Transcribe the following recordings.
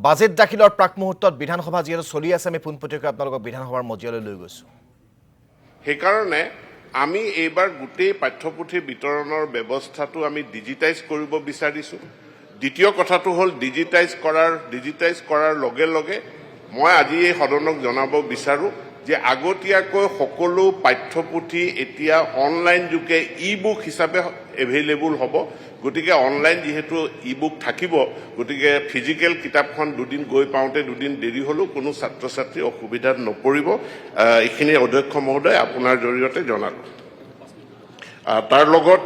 Budget দাখিলৰ প্ৰাক মুহূৰ্তত বিধানসভা যিহেতু চলি আছে আমি পোনপটীয়াকৈ আপোনালোকক বিধানসভাৰ মজিয়ালৈ লৈ গৈছোঁ। সেইকাৰণে আমি এইবাৰ গোটেই পাঠ্যপুথিৰ বিতৰণৰ ব্যৱস্থাটো আমি ডিজিটাইজ কৰিব বিচাৰিছোঁ। দ্বিতীয় কথাটো হ'ল ডিজিটাইজ কৰাৰ লগে লগে মই আজি এই সদনক জনাব বিচাৰোঁ যে আগতীয়াকৈ সকলো পাঠ্যপুথি এতিয়া অনলাইন যোগে ই-বুক হিচাপে এভেইলেবল হ'ব। গতিকে অনলাইন যিহেতু ই-বুক থাকিব, গতিকে ফিজিকেল কিতাপখন দুদিন গৈ পাওঁতে দুদিন দেৰি হ'লেও কোনো ছাত্ৰ ছাত্ৰী অসুবিধাত নপৰিব। এইখিনি অধ্যক্ষ মহোদয় আপোনাৰ জৰিয়তে জনালোঁ। তাৰ লগত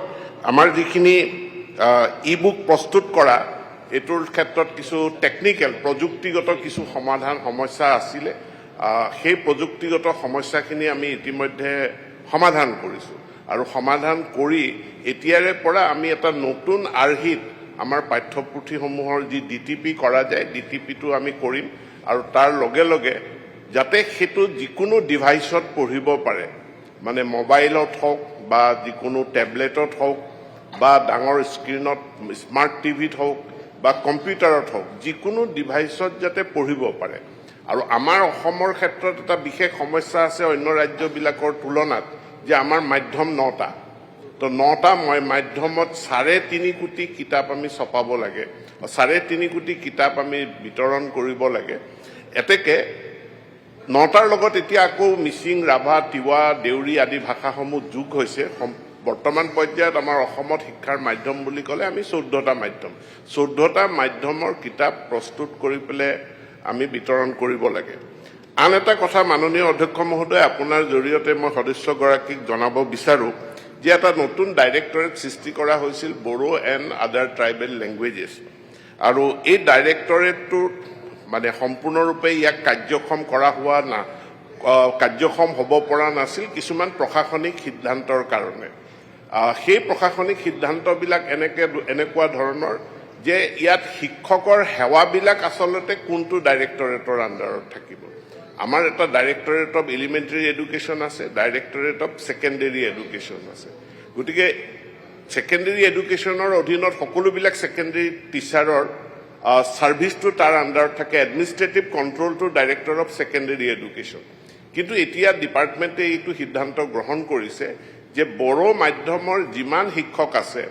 আমাৰ যিখিনি ই-বুক প্ৰস্তুত কৰা এইটোৰ ক্ষেত্ৰত কিছু টেকনিকেল প্ৰযুক্তিগত কিছু সমস্যা আছিলে। সেই প্ৰযুক্তিগত সমস্যাখিনি আমি ইতিমধ্যে সমাধান কৰিছোঁ আৰু সমাধান কৰি এতিয়াৰে পৰা আমি এটা নতুন আৰ্হিত আমাৰ পাঠ্যপুথিসমূহৰ যি ডিটিপি কৰা যায় ডিটিপিটো আমি কৰিম আৰু তাৰ লগে লগে যাতে সেইটো যিকোনো ডিভাইচত পঢ়িব পাৰে, মানে মোবাইলত হওক বা যিকোনো টেবলেটত হওক বা ডাঙৰ স্ক্ৰীণত স্মাৰ্ট টিভিত হওক বা কম্পিউটাৰত হওক যিকোনো ডিভাইচত যাতে পঢ়িব পাৰে। আৰু আমাৰ অসমৰ ক্ষেত্ৰত এটা বিশেষ সমস্যা আছে অন্য ৰাজ্যবিলাকৰ তুলনাত যে আমাৰ মাধ্যম 9টা। তো 9টা মাধ্যমত 3.5 কোটি কিতাপ আমি ছপাব লাগে, 3.5 কোটি কিতাপ আমি বিতৰণ কৰিব লাগে। এতেকে 9টাৰ লগত এতিয়া আকৌ মিচিং, ৰাভা, তিৱা, দেউৰী আদি ভাষাসমূহ যোগ হৈছে। বৰ্তমান পৰ্যায়ত আমাৰ অসমত শিক্ষাৰ মাধ্যম বুলি ক'লে আমি 14টা মাধ্যম 14টা মাধ্যমৰ কিতাপ প্ৰস্তুত কৰি পেলাই আমি বিতৰণ কৰিব লাগে। আন এটা কথা মাননীয় অধ্যক্ষ মহোদয়, আপোনাৰ জৰিয়তে মই সদস্যগৰাকীক জনাব বিচাৰোঁ যে এটা নতুন ডাইৰেক্টৰেট সৃষ্টি কৰা হৈছিল Bodo and other tribal languages, আৰু এই ডাইৰেক্টৰেটটোত মানে সম্পূৰ্ণৰূপে ইয়াক কাৰ্যক্ষম হ'ব পৰা নাছিল কিছুমান প্ৰশাসনিক সিদ্ধান্তৰ কাৰণে। সেই প্ৰশাসনিক সিদ্ধান্তবিলাক এনেকুৱা ধৰণৰ যে ইয়াত শিক্ষকৰ সেৱাবিলাক আচলতে কোনটো ডাইৰেক্টৰেটৰ আণ্ডাৰত থাকিব। আমাৰ এটা ডাইৰেক্টৰেট অফ এলিমেণ্টাৰী এডুকেশ্যন আছে, ডাইৰেক্টৰেট অফ ছেকেণ্ডেৰী এডুকেশ্যন আছে। গতিকে ছেকেণ্ডেৰী এডুকেশ্যনৰ অধীনত সকলোবিলাক ছেকেণ্ডেৰী টিচাৰৰ ছাৰ্ভিচটো তাৰ আণ্ডাৰত থাকে, এডমিনিষ্ট্ৰেটিভ কণ্ট্ৰলটো ডাইৰেক্টৰ অফ ছেকেণ্ডেৰী এডুকেশ্যন। কিন্তু এতিয়া ডিপাৰ্টমেণ্টে এইটো সিদ্ধান্ত গ্ৰহণ কৰিছে যে বড়ো মাধ্যমৰ যিমান শিক্ষক আছে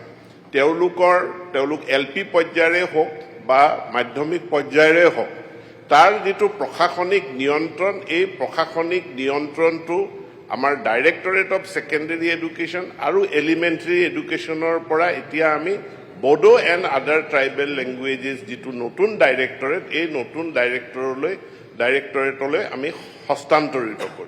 তেওঁলোক LP পৰ্যায়ৰে হওক বা মাধ্যমিক পৰ্যায়ৰে হওক তাৰ যিটো প্ৰশাসনিক নিয়ন্ত্ৰণ, এই প্ৰশাসনিক নিয়ন্ত্ৰণটো আমাৰ ডাইৰেক্টৰেট অফ ছেকেণ্ডেৰী এডুকেশ্যন আৰু এলিমেণ্টাৰী এডুকেশ্যনৰ পৰা এতিয়া আমি Bodo and other tribal languages যিটো নতুন ডাইৰেক্টৰেট, এই নতুন ডাইৰেক্টৰেটলৈ আমি হস্তান্তৰিত কৰিম।